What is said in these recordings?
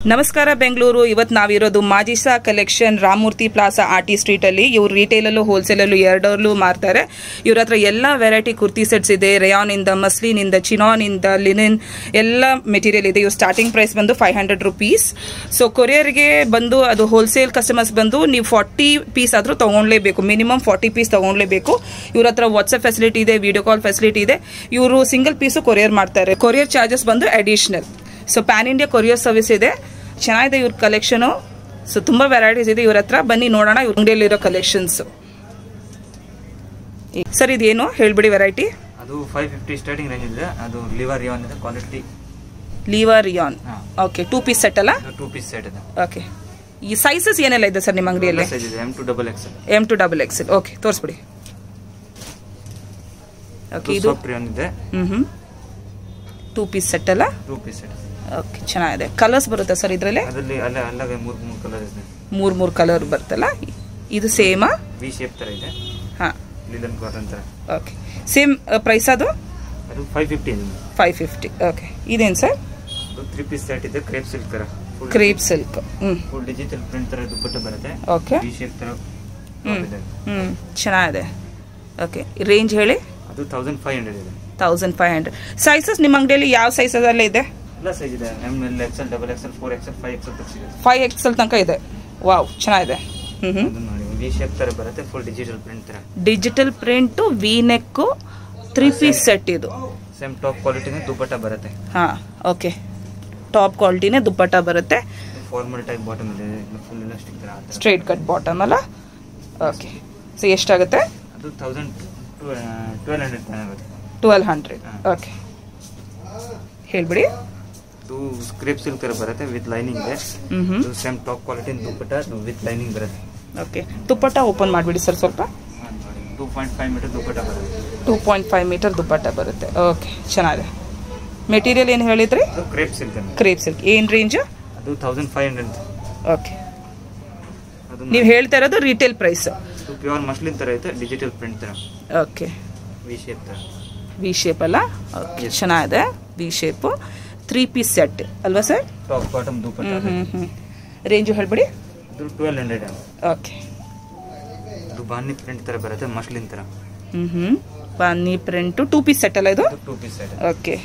ನಮಸ್ಕಾರ ಬೆಂಗಳೂರು. ಇವತ್ತು ನಾವಿರೋದು Majisa collection Ramamurthy plaza RT street ಅಲ್ಲಿ. ಇವರು ರಿಟೇಲಲ್ಲೂ ಹೋಲ್ಸೇಲಲ್ಲೂ ಎರಡರಲ್ಲೂ ಮಾರ್ತಾರೆ. ಇವ್ರ ಹತ್ರ ಎಲ್ಲ ವೆರೈಟಿ ಕುರ್ತಿ ಸೆಟ್ಸ್ ಇದೆ. ರೇಯಾನ್ ಇಂದ, ಮಸ್ಲಿನ್ ಇಂದ, ಚಿನಾನ್ ಇಂದ, ಲಿನಿನ್ ಎಲ್ಲ ಮೆಟೀರಿಯಲ್ ಇದೆ. ಇವ್ರ ಸ್ಟಾರ್ಟಿಂಗ್ ಪ್ರೈಸ್ ಬಂದು 500 rupees. ಸೊ ಕೊರಿಯರ್ಗೆ ಬಂದು ಅದು ಹೋಲ್ಸೇಲ್ ಕಸ್ಟಮರ್ಸ್ ಬಂದು ನೀವು 40 ಪೀಸ್ ಆದ್ರೂ ತಗೊಳ್ಳೇಬೇಕು. Minimum 40 piece ತಗೊಳ್ಳೇಬೇಕು. ಇವ್ರ ಹತ್ರ ವಾಟ್ಸ್ಆಪ್ ಫೆಸಿಲಿಟಿ ಇದೆ, ವಿಡಿಯೋ ಕಾಲ್ ಫೆಸಿಲಿಟಿ ಇದೆ. ಇವರು ಸಿಂಗಲ್ ಪೀಸು ಕೊರಿಯರ್ ಮಾಡ್ತಾರೆ. ಕೊರಿಯರ್ ಚಾರ್ಜಸ್ ಬಂದು additional. So PAN India courier service ಇದೆ. ಚೆನ್ನಾಗಿದೆ ಇವ್ರ ಕಲೆಕ್ಷನು. ಸೊ ತುಂಬಾ ವೆರೈಟೀಸ್ ಇದೆ ಇವ್ರ ಹತ್ರ. ಬನ್ನಿ ನೋಡೋಣ ಇವ್ರ ಅಂಗಡಿಯಲ್ಲಿರೋ ಕಲೆಕ್ಷನ್ಸ್. ಸರ್ ಇದೇನು ಹೇಳ್ಬಿಡಿ ವೆರೈಟಿ. ಅದು 550 ಸ್ಟಾರ್ಟಿಂಗ್ ರೇಂಜ್ ಇದೆ. ಅದು ಲಿವರ್ ರಿಯಾನ್ ಇದೆ, quality Liva rayon. Okay, 2 piece set ಅಲ್ಲ? 2 ಪೀಸ್ ಸೆಟ್ ಇದೆ. ಓಕೆ, ಈ ಸೈಜಸ್ ಏನೆಲ್ಲ ಇದೆ ಸರ್ ನಿಮ್ಮ ಅಂಗಡಿಯಲ್ಲಿ? ಸೈಜ್ ಇದೆ M to XXL. M to XXL. Okay, ತೋರಿಸ್ಬಿಡಿ. ಓಕೆ, ಇದು ಸಾಫ್ಟ್ ರಿಯಾನ್ ಇದೆ. 2 ಪೀಸ್ ಸೆಟ್ ಅಲ್ಲ? 2 ಪೀಸ್ ಸೆಟ್. ಓಕೆ, ಚೆನ್ನಾಗಿದೆ. ಕಲರ್ಸ್ ಬರುತ್ತೆ ಸರ್ ಇದರಲ್ಲಿ? ಅದರಲ್ಲಿ ಅಲ್ಲಗೆ 3 ಕಲರ್ ಇದೆ. 3 ಕಲರ್ ಬರುತ್ತಲ್ಲ. ಇದು ಸೇಮಾ? ವಿ ಶೇಪ್ ತರ ಇದೆ. ಹಾ, ಲಿನನ್ ಕಾಟನ್ ತರ. ಓಕೆ, ಸೇಮ್ ಪ್ರೈಸ್ ಅದು? ಅದು 550 ಇದೆ. 550. ಓಕೆ, ಇದೇನು ಸರ್? ಅದು 3 ಪೀಸ್ ಸೆಟ್ ಇದೆ, ಕ್ರೇಪ್ ಸಿಲ್ಕ್ ತರ. Crepe silk. Full digital print ತರ ದುಪ್ಪಟ್ಟ ಬರುತ್ತೆ. ಓಕೆ, ವಿ ಶೇಪ್ ತರ. ಚೆನ್ನಾಗಿದೆ. ಓಕೆ, ರೇಂಜ್ ಹೇಳಿ. ಅದು 1500 ಇದೆ. 1500. ಸೈಜಸ್ ನಿಮ್ಮ ಅಂಗಡಿಯಲ್ಲಿ ಯಾವ ಸೈಜಸ್ ಎಲ್ಲ ಇದೆ? ಎಲ್ಲ ಸೈಜ್ ಇದೆ. ML XL, XXL, 4XL, 5XL ತನಕ ಇದೆ. 5XL ತನಕ ಇದೆ. ವಾವ್, ಚೆನ್ನಾಗಿದೆ. ಅದು ನೋಡಿ, ವಿ ಶೇಪ್ ತರ ಬರುತ್ತೆ, ಫುಲ್ ಡಿಜಿಟಲ್ ಪ್ರಿಂಟ್ ತರ. Digital print, V neck, 3 piece set. ಇದು ಸೇಮ್ ಟಾಪ್ ಕ್ವಾಲಿಟಿನೇ ದುಪ್ಪಟ್ಟ ಬರುತ್ತೆ. ಹಾ, ಓಕೆ, ಟಾಪ್ ಕ್ವಾಲಿಟಿನೇ ದುಪ್ಪಟ್ಟ ಬರುತ್ತೆ. ಫಾರ್ಮಲ್ ಟೈಪ್ ಬಾಟಮ್ ಇದೆ, ಫುಲ್ ಎಲಾಸ್ಟಿಕ್ ತರ. ಸ್ಟ್ರೈಟ್ ಕಟ್ ಬಾಟಮ್ ಅಲ್ಲ? ಓಕೆ, ಸೊ ಎಷ್ಟಾಗುತ್ತೆ? ಅದು 1200 ಆಗುತ್ತೆ. 1200. ಓಕೆ, ಹೇಳ್ಬಿಡಿ. ಇದು ಸ್ಕ್ರೇಪ್ ಸಿಲ್ಕ್ ತರ ಬರುತ್ತೆ, ವಿತ್ ಲೈನಿಂಗ್ ಇದೆ. ಇದು same top quality dupatta with lining ಬರುತ್ತೆ. ಓಕೆ, ದುಪ್ಪಟ್ಟ ಓಪನ್ ಮಾಡಿಬಿಡಿ ಸರ್ ಸ್ವಲ್ಪ. 2.5 ಮೀಟರ್ ದುಪ್ಪಟ್ಟ ಬರುತ್ತೆ. 2.5 ಮೀಟರ್ ದುಪ್ಪಟ್ಟ ಬರುತ್ತೆ. ಓಕೆ, ಚೆನ್ನಾಗಿದೆ. ಮೆಟೀರಿಯಲ್ ಏನು ಹೇಳಿದ್ರಿ? ಅದು ಕ್ರೇಪ್ ಸಿಲ್ಕ್. Crepe silk. ಏನು ರೇಂಜ್? ಅದು 1500. ಓಕೆ, ನೀವು ಹೇಳ್ತಾ ಇರೋದು ರಿಟೇಲ್ ಪ್ರೈಸ್. ಪ್ಯೂರ್ ಮಸ್ಲಿನ್ ತರ ಐತೆ, ಡಿಜಿಟಲ್ ಪ್ರಿಂಟ್ ತರ. ಓಕೆ, ವಿ ಶೇಪ್ ತರ. ವಿ ಶೇಪ್ ಅಲ್ಲ? ಓಕೆ, ಚೆನ್ನಾಗಿದೆ. ವಿ ಶೇಪ್ 3 ಪೀಸ್ ಸೆಟ್ ಅಲ್ವಾ ಸರ್? ಟಾಪ್ ಬಾಟಮ್ ದುಪ್ಪಟ್ಟ. ರೇಂಜು ಹೇಳ್ಬಿಡಿ. ಅದು 1200. ಓಕೆ, ಅದು ಬಾನಿ ಪ್ರಿಂಟ್ ತರ ಬರುತ್ತೆ, ಮಸ್ಲಿನ್ ತರ. ಬಾನಿ ಪ್ರಿಂಟ್ 2 ಪೀಸ್ ಸೆಟ್ ಅಲ್ಲ ಇದು? 2 ಪೀಸ್ ಸೆಟ್. ಓಕೆ,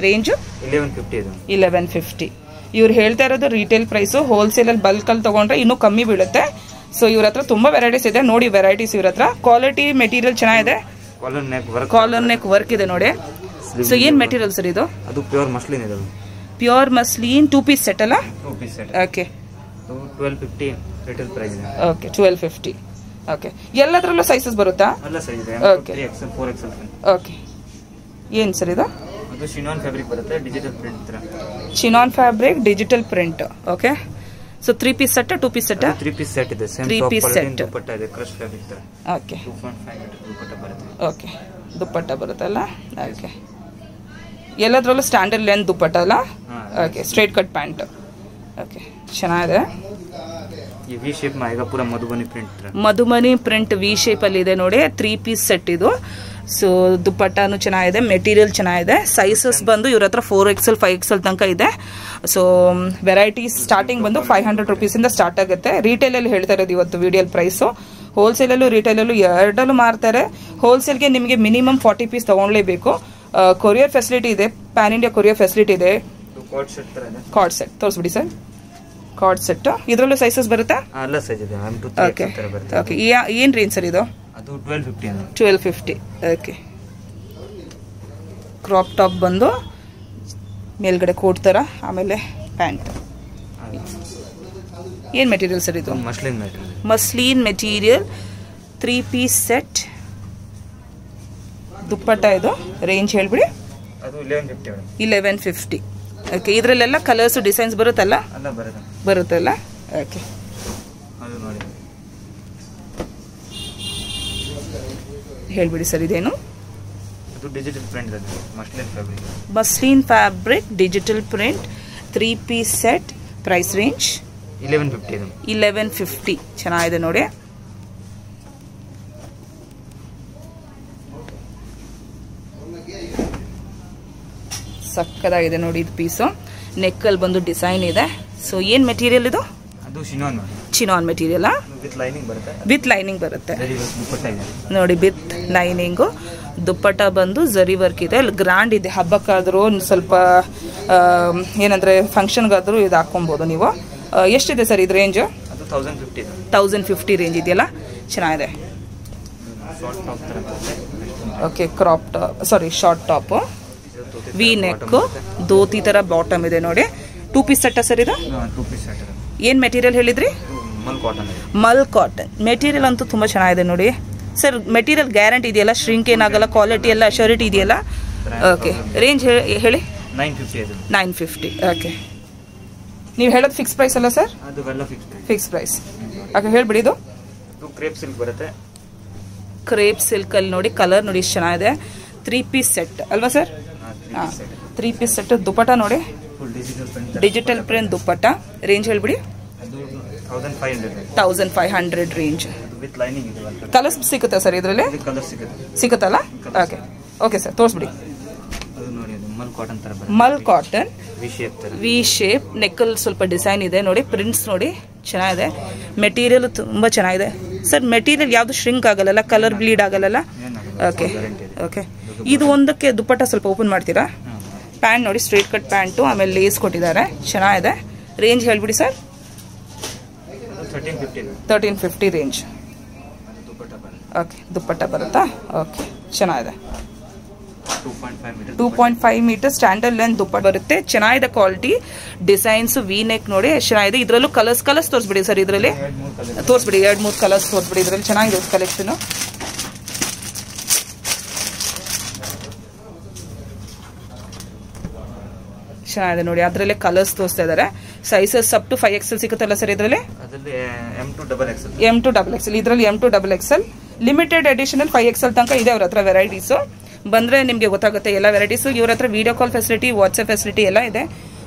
ರೇಂಜು 1150 ಇದು. 1150. ಇವ್ರು ಹೇಳ್ತಾ ಇರೋದು ರಿಟೇಲ್ ಪ್ರೈಸು. ಹೋಲ್ಸೇಲಲ್ಲಿ ಬಲ್ಕಲ್ಲಿ ತಗೊಂಡ್ರೆ ಇನ್ನೂ ಕಮ್ಮಿ ಬೀಳುತ್ತೆ. ಸೊ ಇವ್ರ ಹತ್ರ ತುಂಬಾ ವೆರೈಟೀಸ್ ಇದೆ. ನೋಡಿ ವೆರೈಟೀಸ್ ಇವ್ರ ಹತ್ರ. ಕ್ವಾಲಿಟಿ ಮೆಟೀರಿಯಲ್ ಚೆನ್ನಾಗಿದೆ. ಕಾಲರ್ ನೆಕ್ ವರ್ಕ್ ಇದೆ ನೋಡಿ. ಸೊ ಏನ್ ಮೆಟೀರಿಯಲ್ ಸರ್ ಇದು? ಅದು ಪ್ಯೂರ್ ಮಸ್ಲಿನ್ ಇದೆ. ಪ್ಯೂರ್ ಮಸ್ಲಿನ್ 2 ಪೀಸ್ ಸೆಟ್ ಅಲ್ಲ? 2 piece set. Okay, 1250 retail price ಇದೆ. ಓಕೆ, 1250. ಓಕೆ, ಎಲ್ಲದರಲ್ಲೂ ಸೈಜಸ್ ಬರುತ್ತಾ? ಎಲ್ಲ ಸೈಜ್ ಇದೆ. Okay, 3XL, 4XL. ಓಕೆ, ಏನ್ ಸರ್ ಇದು? ಅದು ಶಿನಾನ್ ಫ್ಯಾಬ್ರಿಕ್ ಬರುತ್ತೆ, ಡಿಜಿಟಲ್ ಪ್ರಿಂಟ್ ತರ. Chinon fabric, digital print. Okay, so 3 piece set, 2 piece set? 3 piece set ಇದೆ. Same 3 piece set. ದುಪ್ಪಟ್ಟ ಇದೆ, ಕ್ರಶ್ ಫ್ಯಾಬ್ರಿಕ್ ತರ. ಓಕೆ, 2.5 ಮೀಟರ್ ದುಪ್ಪಟ್ಟ ಬರುತ್ತೆ. ಓಕೆ, ದುಪ್ಪಟ್ಟ ಬರುತ್ತಲ್ಲ? ಓಕೆ, ಎಲ್ಲದರಲ್ಲೂ ಸ್ಟ್ಯಾಂಡರ್ಡ್ ಲೆಂತ್ ದುಪ್ಪಟ್ಟ ಅಲ್ಲ? Okay, straight cut pant. Okay, ಚೆನ್ನಾಗಿದೆ. ಈ ವಿ ಶೇಪ್ ಈಗ ಪೂರ ಮಧುಬನಿ ಪ್ರಿಂಟ್ ತರ. ಮಧುಬನಿ ಪ್ರಿಂಟ್ ವಿ ಶೇಪ್ ಅಲ್ಲಿ ಇದೆ ನೋಡಿ. 3 ಪೀಸ್ ಸೆಟ್ ಇದು. ಸೊ ದುಪ್ಪಟ್ಟನು ಚೆನ್ನಾಗಿದೆ, ಮೆಟೀರಿಯಲ್ ಚೆನ್ನಾಗಿದೆ. ಸೈಜಸ್ ಬಂದು ಇವ್ರ ಹತ್ರ 4XL, 5XL ತನಕ ಇದೆ. ಸೊ ವೆರೈಟೀಸ್ ಸ್ಟಾರ್ಟಿಂಗ್ ಬಂದು 500 rupees ಇಂದ ಸ್ಟಾರ್ಟ್ ಆಗುತ್ತೆ. ರಿಟೇಲ್ ಅಲ್ಲಿ ಹೇಳ್ತಾ ಇರೋದು ಇವತ್ತು ವಿಡಿಯೋಲ್ ಪ್ರೈಸು. ಹೋಲ್ಸೇಲಲ್ಲೂ ರಿಟೇಲಲ್ಲೂ ಎರಡಲ್ಲೂ ಮಾರ್ತಾರೆ. ಹೋಲ್ಸೇಲ್ಗೆ ನಿಮಗೆ ಮಿನಿಮಮ್ 40 ಪೀಸ್ ತಗೊಳ್ಳೇಬೇಕು. ಕೊರಿಯರ್ ಫೆಸಿಲಿಟಿ ಇದೆ, ಪ್ಯಾನ್ ಇಂಡಿಯಾ ಕೊರಿಯರ್ ಫೆಸಿಲಿಟಿ ಇದೆ. ಕಾರ್ಡ್ ಸೆಟ್ ತೋರಿಸ್ಬಿಡಿ ಸರ್. ಕಾರ್ಡ್ ಸೆಟ್ ಇದರಲ್ಲೂ ಸೈಜಸ್ ಬರುತ್ತಾ? ಎಲ್ಲ ಸೈಜ್ ಇದೆ. ಓಕೆ, ಓಕೆ, ಏನ್ ರೇಂಜ್ ಸರ್ ಇದು? ಅದು 1250. 1250. ಓಕೆ, ಕ್ರಾಪ್ ಟಾಪ್ ಬಂದು ಮೇಲ್ಗಡೆ ಕೋಟ್ ತರ, ಆಮೇಲೆ ಪ್ಯಾಂಟ್. ಏನ್ ಮೆಟೀರಿಯಲ್ ಸರ್ ಇದು? Muslin material. Muslin material 3 piece set dupatta. ಇದು ರೇಂಜ್ ಹೇಳ್ಬಿಡಿ. ಅದು 1150. 1150. ಓಕೆ, ಇದರಲ್ಲೆಲ್ಲ ಕಲರ್ಸ್ ಡಿಸೈನ್ಸ್ ಬರುತ್ತಲ್ಲ? ಬರುತ್ತಲ್ಲ? ಓಕೆ, ಅದು ನೋಡಿ ಹೇಳ್ಬಿಡಿ ಸರ್. ಇದೇನು? ಅದು ಡಿಜಿಟಲ್ ಪ್ರಿಂಟ್ ಇದೆ, muslin fabric. Muslin fabric, digital print, 3 piece set. Price range 1150. 1150. ಚೆನ್ನಾಗಿದೆ ನೋಡಿ. ಸಕ್ಕದಾಗಿದೆ ನೋಡಿ ಇದು ಪೀಸು. ನೆಕ್ಕಲ್ಲಿ ಬಂದು ಡಿಸೈನ್ ಇದೆ. ಸೊ ಏನು ಮೆಟೀರಿಯಲ್ ಇದು? ಅದು chinon chinon material with lining ಬರುತ್ತೆ. ವಿತ್ ಲೈನಿಂಗ್ ಬರುತ್ತೆ ದುಪ್ಪಟ್ಟ ಇದೆ ನೋಡಿ. ವಿತ್ ಲೈನಿಂಗು ದುಪ್ಪಟ್ಟ ಬಂದು ಜರಿ ವರ್ಕ್ ಇದೆ. ಅಲ್ಲಿ ಗ್ರ್ಯಾಂಡ್ ಇದೆ. ಹಬ್ಬಕ್ಕಾದರೂ ಸ್ವಲ್ಪ ಏನಂದರೆ ಫಂಕ್ಷನ್ಗಾದರೂ ಇದು ಹಾಕ್ಕೊಬೋದು ನೀವು. ಎಷ್ಟಿದೆ ಸರ್ ಇದು ರೇಂಜು? ಅದು 1050 ಇದೆ. 1050 ರೇಂಜ್ ಇದೆಯಲ್ಲ, ಚೆನ್ನಾಗಿದೆ. ಶಾರ್ಟ್ ಟಾಪ್ ಥರ ಬರುತ್ತೆ. Okay, crop top, sorry short top, V neck, dhoti ಥರ ಬಾಟಮ್ ಇದೆ ನೋಡಿ. 2 ಪೀಸ್ ಸೆಟ್ಟಾ ಸರ್ ಇದು? 2 ಪೀಸ್ ಸೆಟ್. ಏನು ಮೆಟೀರಿಯಲ್ ಹೇಳಿದ್ರಿ? ಮಲ್ ಕಾಟನ್. ಮಲ್ ಕಾಟನ್ ಮೆಟೀರಿಯಲ್ ಅಂತೂ ತುಂಬ ಚೆನ್ನಾಗಿದೆ ನೋಡಿ ಸರ್. ಮೆಟೀರಿಯಲ್ ಗ್ಯಾರಂಟಿ ಇದೆಯಲ್ಲ, ಶ್ರಿಂಕ್ ಏನಾಗಲ್ಲ, ಕ್ವಾಲಿಟಿ ಎಲ್ಲ ಅಶ್ಯೂರಿಟಿ ಇದೆಯಲ್ಲ. ಓಕೆ, ರೇಂಜ್ ಹೇಳಿ? 950. ಓಕೆ, ನೀವು ಹೇಳೋದು ಫಿಕ್ಸ್ ಪ್ರೈಸ್ ಅಲ್ಲ ಸರ್? ಅದು ಫಿಕ್ಸ್ ಪ್ರೈಸ್. ಓಕೆ, ಹೇಳ್ಬಿಡಿ. ಇದು ಕ್ರೇಪ್ ಸಿಲ್ಕ್ ಬರುತ್ತೆ. ಕ್ರೇಪ್ ಸಿಲ್ಕಲ್ಲಿ ನೋಡಿ, ಕಲರ್ ನೋಡಿ ಎಷ್ಟು ಚೆನ್ನಾಗಿದೆ. 3 ಪೀಸ್ ಸೆಟ್ ಅಲ್ವಾ ಸರ್? ಹಾಂ, 3 ಪೀಸ್ ಸೆಟ್. ದುಪ್ಪಟ್ಟ ನೋಡಿ, ಡಿಜಿಟಲ್ ಪ್ರಿಂಟ್ ದುಪ್ಪಟ್ಟ. ರೇಂಜ್ ಹೇಳ್ಬಿಡಿ. 1500 ರೇಂಜ್. ಕಲರ್ಸ್ ಸಿಗುತ್ತಾ ಸರ್ ಇದರಲ್ಲಿ? ಸಿಗುತ್ತಲ್ಲ? ಓಕೆ ಓಕೆ ಸರ್, ತೋರಿಸ್ಬಿಡಿ. ಮಲ್ ಕಾಟನ್ ವಿ ಶೇಪ್, ನೆಕ್ಕಲ್ ಸ್ವಲ್ಪ ಡಿಸೈನ್ ಇದೆ ನೋಡಿ. ಪ್ರಿಂಟ್ಸ್ ನೋಡಿ ಚೆನ್ನಾಗಿದೆ. ಮೆಟೀರಿಯಲ್ ತುಂಬ ಚೆನ್ನಾಗಿದೆ ಸರ್. ಮೆಟೀರಿಯಲ್ ಯಾವುದು ಶ್ರಿಂಕ್ ಆಗಲ್ಲ, ಕಲರ್ ಬ್ಲೀಡ್ ಆಗಲ್ಲ. ಓಕೆ ಓಕೆ, ಇದು ಒಂದಕ್ಕೆ ದುಪ್ಪಟ್ಟ ಸ್ವಲ್ಪ ಓಪನ್ ಮಾಡ್ತೀರಾ? ಪ್ಯಾಂಟ್ ನೋಡಿ, ಸ್ಟ್ರೇಟ್ ಕಟ್ ಪ್ಯಾಂಟು, ಆಮೇಲೆ ಲೇಸ್ ಕೊಟ್ಟಿದ್ದಾರೆ, ಚೆನ್ನಾಗಿದೆ. ರೇಂಜ್ ಹೇಳ್ಬಿಡಿ ಸರ್. 1350 ರೇಂಜ್. ಓಕೆ, ದುಪ್ಪಟ್ಟ ಬರುತ್ತಾ? ಓಕೆ, ಚೆನ್ನಾಗಿದೆ. 2.5 ಮೀಟರ್ ಸ್ಟ್ಯಾಂಡರ್ಡ್ ಲೆಂತ್ ದುಪ್ಪಟ್ಟ ಬರುತ್ತೆ. ಚೆನ್ನಾಗಿದೆ ಕ್ವಾಲಿಟಿ. ಡಿಸೈನ್ಸ್ ವಿ ನೆಕ್ ನೋಡಿ ಚೆನ್ನಾಗಿದೆ. ಇದರಲ್ಲೂ ಕಲರ್ಸ್ ತೋರಿಸ್ಬಿಡಿ ಸರ್. ಇದರಲ್ಲಿ ತೋರಿಸ್ಬಿಡಿ, 2-3 ಕಲರ್ಸ್ ತೋರಿಸ್ಬಿಡಿ. ಇದರಲ್ಲಿ ಚೆನ್ನಾಗಿದೆ ಕಲೆಕ್ಷನ್. ಚೆನ್ನಾಗಿದೆ ನೋಡಿ. ಅದರಲ್ಲೇ ಕಲರ್ಸ್ ತೋರಿಸ್ತಾ ಇದ್ದಾರೆ. ಸೈಜಸ್ ಅಪ್ ಟು 5XL ಸಿಗುತ್ತಲ್ಲ ಸರ್ ಇದರಲ್ಲಿ? M to double XL. ಇದರಲ್ಲಿ M to double XL. Limited additional 5XL ತನಕ ಇದೆ ಅವ್ರ ಹತ್ರ ವೆರೈಟೀಸು. ಬಂದರೆ ನಿಮಗೆ ಗೊತ್ತಾಗುತ್ತೆ ಎಲ್ಲ ವೆರೈಟೀಸು. ಇವ್ರ ಹತ್ರ video call facility, WhatsApp facility ಎಲ್ಲ ಇದೆ.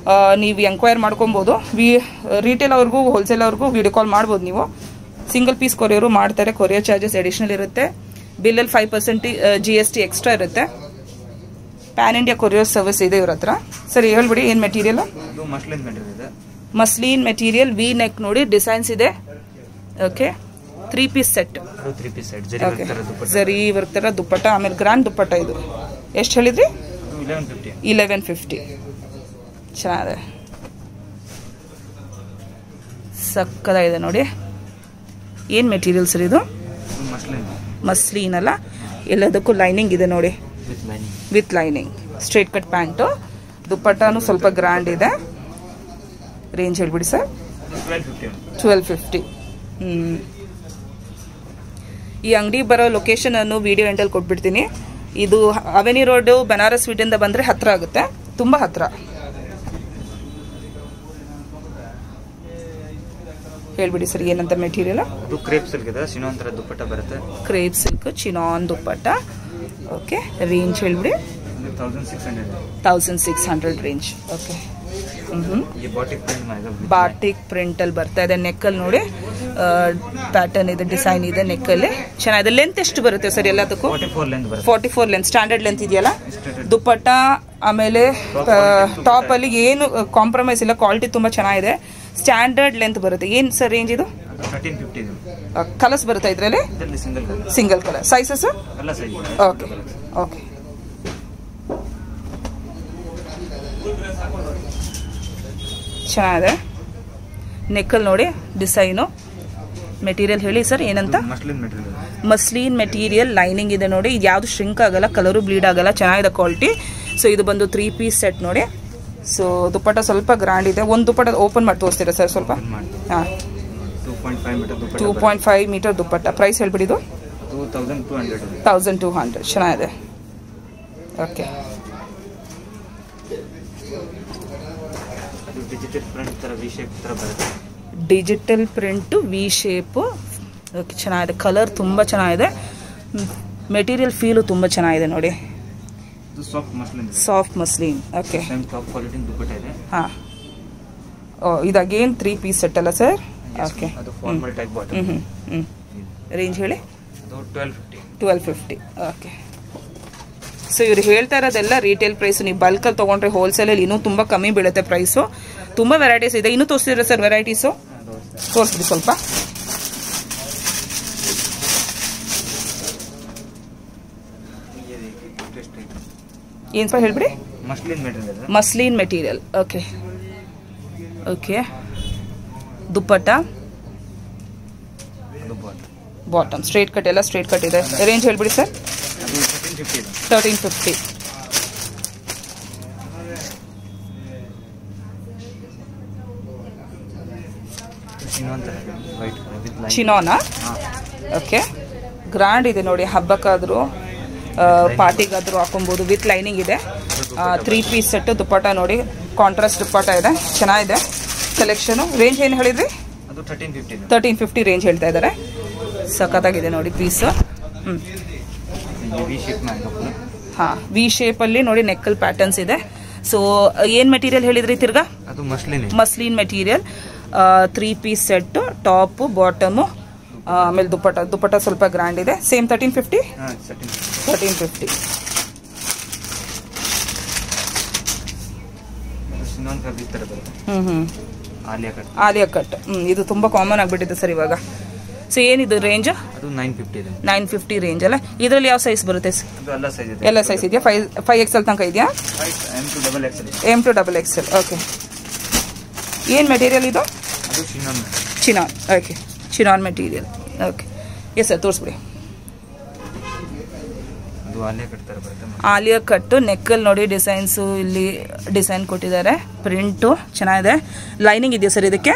ನೀವು ಎಂಕ್ವೈರ್ ಮಾಡ್ಕೊಬೋದು. ರಿಟೇಲ್ ಅವ್ರಿಗೂ ಹೋಲ್ಸೇಲ್ ಅವ್ರಿಗೂ ವಿಡಿಯೋ ಕಾಲ್ ಮಾಡ್ಬೋದು ನೀವು. ಸಿಂಗಲ್ ಪೀಸ್ ಕೊರಿಯರು ಮಾಡ್ತಾರೆ. ಕೊರಿಯರ್ ಚಾರ್ಜಸ್ ಎಡಿಷನಲ್ ಇರುತ್ತೆ. ಬಿಲ್ಲಲ್ಲಿ 5% GST ಎಕ್ಸ್ಟ್ರಾ ಇರುತ್ತೆ. ಪ್ಯಾನ್ ಇಂಡಿಯಾ ಕೊರಿಯರ್ ಸರ್ವಿಸ್ ಇದೆ ಇವ್ರ ಹತ್ರ. ಸರಿ, ಹೇಳ್ಬಿಡಿ ಏನು material? Muslin material, V neck ನೋಡಿ, ಡಿಸೈನ್ಸ್ ಇದೆ. Okay, 3 piece set. Zari work ತರ ದುಪ್ಪಟ್ಟ, ಆಮೇಲೆ ಗ್ರ್ಯಾಂಡ್ ದುಪ್ಪಟ್ಟ. ಇದು ಎಷ್ಟು ಹೇಳಿದ್ರಿ? 1150. ಚೆನ್ನಾಗಿದೆ, ಸಕ್ಕದಾಗಿದೆ ನೋಡಿ. ಏನು ಮೆಟೀರಿಯಲ್ ಸರ್ ಇದು? ಮಸ್ಲಿನ್ ಅಲ್ಲ, ಎಲ್ಲದಕ್ಕೂ ಲೈನಿಂಗ್ ಇದೆ ನೋಡಿ. With lining, straight cut pant, ದುಪ್ಪಟ್ಟನು ಸ್ವಲ್ಪ ಗ್ರ್ಯಾಂಡ್ ಇದೆ. ರೇಂಜ್ ಹೇಳ್ಬಿಡಿ ಸರ್. 1250. ಈ ಅಂಗಡಿ ಬರೋ ಲೊಕೇಶನ್ ಅನ್ನು ವಿಡಿಯೋ ಎಂಡಲ್ಲಿ ಕೊಟ್ಬಿಡ್ತೀನಿ. ಇದು ಅವೆನ್ಯೂ ರೋಡು, ಬನಾರಸ್ ಸ್ವೀಟಿಂದ ಬಂದರೆ ಹತ್ರ ಆಗುತ್ತೆ, ತುಂಬ ಹತ್ರ. ಹೇಳ್ಬಿಡಿ ಸರ್ ಏನಂತ ಮೆಟೀರಿಯಲ್? ಕ್ರೇಪ್ ಸಿಲ್ಕ್ ಇದೆ, ಚಿನಾನ್ ತರ ದುಪ್ಪಟ್ಟ ಬರುತ್ತೆ. ಕ್ರೇಪ್ ಸಿಲ್ಕ್ ಚಿನಾನ್ ದುಪ್ಪಟ್ಟ. ಓಕೆ, ರೇಂಜ್ ಹೇಳ್ಬಿಡಿ. 1600 ರೇಂಜ್. ಓಕೆ, ಬಾಟಿಕ್ ಪ್ರಿಂಟ್ ಅಲ್ಲಿ ಬರ್ತಾ ಇದೆ. ನೆಕ್ಕಲ್ಲಿ ನೋಡಿ ಪ್ಯಾಟರ್ನ್ ಇದೆ, ಡಿಸೈನ್ ಇದೆ ನೆಕ್ಕಲ್ಲಿ, ಚೆನ್ನಾಗಿದೆ. ಲೆಂತ್ ಎಷ್ಟು ಬರುತ್ತೆ ಸರ್ ಎಲ್ಲದಕ್ಕೂ? 44 ಲೆಂತ್. ಸ್ಟ್ಯಾಂಡರ್ಡ್ ಲೆಂತ್ ಇದೆಯಲ್ಲ ದುಪ್ಪಟ್ಟ. ಆಮೇಲೆ ಟಾಪ್ ಅಲ್ಲಿ ಏನು ಕಾಂಪ್ರಮೈಸ್ ಇಲ್ಲ, ಕ್ವಾಲಿಟಿ ತುಂಬಾ ಚೆನ್ನಾಗಿದೆ. ಸ್ಟ್ಯಾಂಡರ್ಡ್ ಲೆಂತ್ ಬರುತ್ತೆ. ಏನು ಸರ್ ರೇಂಜ್ ಇದು? 1350. ಕಲರ್ಸ್ ಬರುತ್ತೆ ಇದರಲ್ಲಿ? Single colour. Sizes? Okay okay. ಚೆನ್ನಾಗಿದೆ. ನೆಕ್ಕಲ್ಲಿ ನೋಡಿ ಡಿಸೈನು. ಮೆಟೀರಿಯಲ್ ಹೇಳಿ ಸರ್ ಏನಂತ? ಮಸ್ಲಿನ್ ಮೆಟೀರಿಯಲ್, ಲೈನಿಂಗ್ ಇದೆ ನೋಡಿ. ಇದು ಯಾವುದು ಶ್ರಿಂಕ್ ಆಗಲ್ಲ, ಕಲರು ಬ್ಲೀಡ್ ಆಗಲ್ಲ, ಚೆನ್ನಾಗಿದೆ ಕ್ವಾಲಿಟಿ. ಸೊ ಇದು ಬಂದು 3 ಪೀಸ್ ಸೆಟ್ ನೋಡಿ. ಸೊ ದುಪ್ಪಟ್ಟ ಸ್ವಲ್ಪ ಗ್ರ್ಯಾಂಡ್ ಇದೆ. ಒಂದು ದುಪ್ಪಟ್ಟ ಓಪನ್ ಮಾಡಿ ತೋರಿಸ್ತೀರಾ ಸರ್ ಸ್ವಲ್ಪ? ಹಾಂ, 2.5 ಮೀಟರ್ ದುಪ್ಪಟ್ಟ. ಪ್ರೈಸ್ ಹೇಳ್ಬಿಡಿದು? 1200. ಚೆನ್ನಾಗಿದೆ. Okay, digital print V shape. Okay, ಚೆನ್ನಾಗಿದೆ. ಕಲರ್ ತುಂಬ ಚೆನ್ನಾಗಿದೆ. ಮೆಟೀರಿಯಲ್ ಫೀಲು ತುಂಬ ಚೆನ್ನಾಗಿದೆ ನೋಡಿ. Soft muslin. ಓಕೆ, ಹಾಂ. ಇದು ಅಗೇನ್ 3 ಪೀಸ್ ಸೆಟ್ ಅಲ್ಲ ಸರ್? ಓಕೆ. ರೇಂಜ್ ಹೇಳಿ? 1250. ಓಕೆ, ಸೊ ಇವ್ರು ಹೇಳ್ತಾ ಇರೋದೆಲ್ಲ ರಿಟೇಲ್ ಪ್ರೈಸ್. ನೀವು ಬಲ್ಕಲ್ಲಿ ತೊಗೊಂಡ್ರೆ ಹೋಲ್ಸೇಲಲ್ಲಿ ಇನ್ನೂ ತುಂಬ ಕಮ್ಮಿ ಬೀಳುತ್ತೆ ಪ್ರೈಸು. ತುಂಬ ವೆರೈಟೀಸ್ ಇದೆ. ಇನ್ನೂ ತೋರಿಸಿದ್ರೆ ಸರ್ ವೆರೈಟೀಸು ತೋರಿಸ್ಬಿಡಿ ಸ್ವಲ್ಪ. ಏನು ಸರ್ ಹೇಳ್ಬಿಡಿ. Muslin material. Okay okay. Dupatta, bottom straight cut, ಎಲ್ಲ ಸ್ಟ್ರೇಟ್ ಕಟ್ ಇದೆ. ರೇಂಜ್ ಹೇಳ್ಬಿಡಿ ಸರ್. 1350. ಚಿನೋನಾ. ಓಕೆ, ಗ್ರ್ಯಾಂಡ್ ಇದೆ ನೋಡಿ. ಹಬ್ಬಕ್ಕಾದರೂ ಪಾರ್ಟಿಗಾದರೂ ಹಾಕೊಬೋದು. ವಿತ್ ಲೈನಿಂಗ್ ಇದೆ. 3 ಪೀಸ್ ಸೆಟ್ಟು. ದುಪ್ಪಟ್ಟ ನೋಡಿ, ಕಾಂಟ್ರಾಸ್ಟ್ ದುಪ್ಪಟ್ಟ ಇದೆ, ಚೆನ್ನಾಗಿದೆ ಕಲೆಕ್ಷನು. ರೇಂಜ್ ಏನು ಹೇಳಿದ್ರಿ? 1350 ರೇಂಜ್ ಹೇಳ್ತಾ ಇದ್ದಾರೆ. ಸಖತ್ತಾಗಿದೆ ನೋಡಿ ಪೀಸು. ಹಾಂ, ವಿ ಶೇಪಲ್ಲಿ ನೋಡಿ ನೆಕ್ಕಲ್ ಪ್ಯಾಟರ್ನ್ಸ್ ಇದೆ. ಸೊ ಏನು ಮೆಟೀರಿಯಲ್ ಹೇಳಿದ್ರಿ ತಿರ್ಗಾ? Muslin material. 3 piece set, top bottom, ಆಮೇಲೆ ದುಪ್ಪಟ್ಟ ಸ್ವಲ್ಪ ಗ್ರ್ಯಾಂಡ್ ಇದೆ. ಸೇಮ್ 1350. 1350. ಆಲಿಯಾ ಕಟ್. ಇದು ತುಂಬ ಕಾಮನ್ ಆಗಿಬಿಟ್ಟಿದೆ ಸರ್ ಇವಾಗ. ಸೊ ಏನಿದು ರೇಂಜ್? 950 ರೇಂಜ್ ಅಲ್ಲ. ಇದರಲ್ಲಿ ಯಾವ ಸೈಜ್ ಬರುತ್ತೆ? ಎಲ್ಲ ಸೈಜ್ ಇದೆಯಾ? 5XL ತನಕ ಇದೆಯಾ? M to XXL. ಓಕೆ. ಏನು ಮೆಟೀರಿಯಲ್ ಇದು? Chinon. Okay, chinon material. Okay, yes sir ತೋರಿಸ್ಬಿಡಿ. ಆಲಿಯಾ ಕಟ್ಟು. ನೆಕ್ಕಲ್ಲಿ ನೋಡಿ ಡಿಸೈನ್ಸು, ಇಲ್ಲಿ ಡಿಸೈನ್ ಕೊಟ್ಟಿದ್ದಾರೆ. ಪ್ರಿಂಟು ಚೆನ್ನಾಗಿದೆ. ಲೈನಿಂಗ್ ಇದೆಯಾ ಸರ್ ಇದಕ್ಕೆ?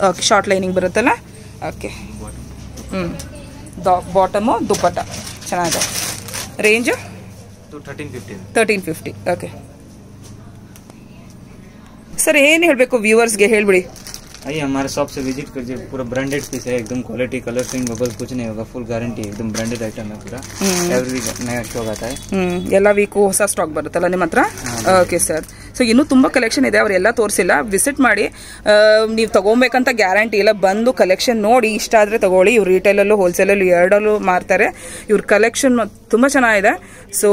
ಓಕೆ, ಶಾರ್ಟ್ ಲೈನಿಂಗ್ ಬರುತ್ತಲ್ಲ. ಓಕೆ. ಬಾಟಮು ದುಪ್ಪಟ್ಟ ಚೆನ್ನಾಗಿದೆ. ರೇಂಜು 1350. ಓಕೆ सर ಏನು ಹೇಳಬೇಕು ವ್ಯೂವರ್ಸ್ಗೆ ಹೇಳ್ಬಿಡಿ. आइए हमारे शॉप से विजिट कीजिए. पूरा ब्रांडेड पीस है, एकदम क्वालिटी, कलर स्ट्रिंग बबल कुछ नहीं होगा, फुल गारंटी, एकदम ब्रांडेड आइटम है पूरा. एवरी वीक नया स्टॉक आता है. ಎಲ್ಲ ವೀಕು ಹೊಸ ಸ್ಟಾಕ್ ಬರುತ್ತಲ್ಲ ನಿಮ್ಮ ಹತ್ರ? Okay sir. ಸೊ ಇನ್ನೂ ತುಂಬ ಕಲೆಕ್ಷನ್ ಇದೆ, ಅವರೆಲ್ಲ ತೋರಿಸಿಲ್ಲ. ವಿಸಿಟ್ ಮಾಡಿ. ನೀವು ತಗೊಬೇಕಂತ ಗ್ಯಾರಂಟಿ ಇಲ್ಲ. ಬಂದು ಕಲೆಕ್ಷನ್ ನೋಡಿ ಇಷ್ಟ ಆದರೆ ತಗೊಳ್ಳಿ. ಇವ್ರು ರಿಟೇಲಲ್ಲೂ ಹೋಲ್ಸೇಲಲ್ಲೂ ಎರಡಲ್ಲೂ ಮಾರ್ತಾರೆ. ಇವ್ರ ಕಲೆಕ್ಷನ್ ತುಂಬ ಚೆನ್ನಾಗಿದೆ. ಸೊ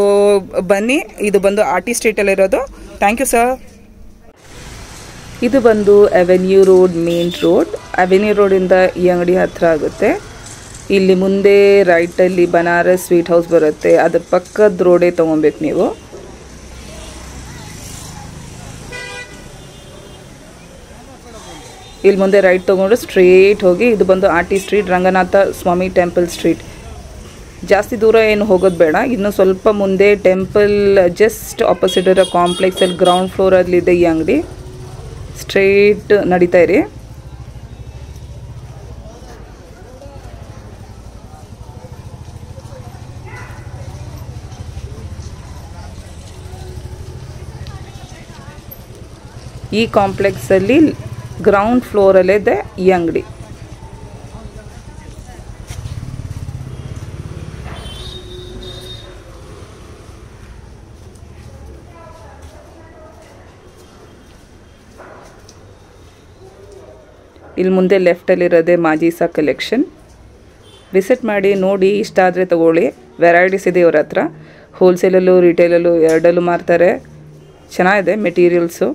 ಬನ್ನಿ. ಇದು ಬಂದು ಆರ್ಟಿ ಸ್ಟ್ರೀಟಲ್ಲಿರೋದು. Thank you sir. ಇದು ಬಂದು Avenue Road, main road. Avenue ರೋಡಿಂದ ಈ ಅಂಗಡಿ ಹತ್ರ ಆಗುತ್ತೆ. ಇಲ್ಲಿ ಮುಂದೆ ರೈಟಲ್ಲಿ ಬನಾರಸ್ ಸ್ವೀಟ್ ಹೌಸ್ ಬರುತ್ತೆ. ಅದ್ರ ಪಕ್ಕದ ರೋಡೇ ತೊಗೊಬೇಕು ನೀವು. ಇಲ್ಲಿ ಮುಂದೆ ರೈಟ್ ತೊಗೊಂಡ್ರೆ ಸ್ಟ್ರೇಟ್ ಹೋಗಿ ಇದು ಬಂದು ಆರ್ಟಿ ಸ್ಟ್ರೀಟ್, ರಂಗನಾಥ ಸ್ವಾಮಿ ಟೆಂಪಲ್ ಸ್ಟ್ರೀಟ್. ಜಾಸ್ತಿ ದೂರ ಏನು ಹೋಗೋದು ಬೇಡ. ಇನ್ನು ಸ್ವಲ್ಪ ಮುಂದೆ ಟೆಂಪಲ್ ಜಸ್ಟ್ ಆಪೋಸಿಟ್ ಇರೋ ಕಾಂಪ್ಲೆಕ್ಸಲ್ಲಿ ಗ್ರೌಂಡ್ ಫ್ಲೋರಲ್ಲಿದೆ ಈ ಅಂಗಡಿ. ಸ್ಟ್ರೇಟ್ ನಡೀತಾ ಇರಿ. ಈ ಕಾಂಪ್ಲೆಕ್ಸಲ್ಲಿ ಗ್ರೌಂಡ್ ಫ್ಲೋರಲ್ಲಿದೆ ಈ ಅಂಗಡಿ. ಇಲ್ಲಿ ಮುಂದೆ ಲೆಫ್ಟಲ್ಲಿರೋದೆ ಮಾಜಿಸಾ ಕಲೆಕ್ಷನ್. ವಿಸಿಟ್ ಮಾಡಿ, ನೋಡಿ, ಇಷ್ಟ ಆದರೆ ತಗೊಳ್ಳಿ. ವೆರೈಟೀಸ್ ಇದೆ ಇವ್ರ ಹತ್ರ. ಹೋಲ್ಸೇಲಲ್ಲೂ ರಿಟೇಲಲ್ಲೂ ಎರಡಲ್ಲೂ ಮಾರ್ತಾರೆ. ಚೆನ್ನಾಗಿದೆ ಮೆಟೀರಿಯಲ್ಸು.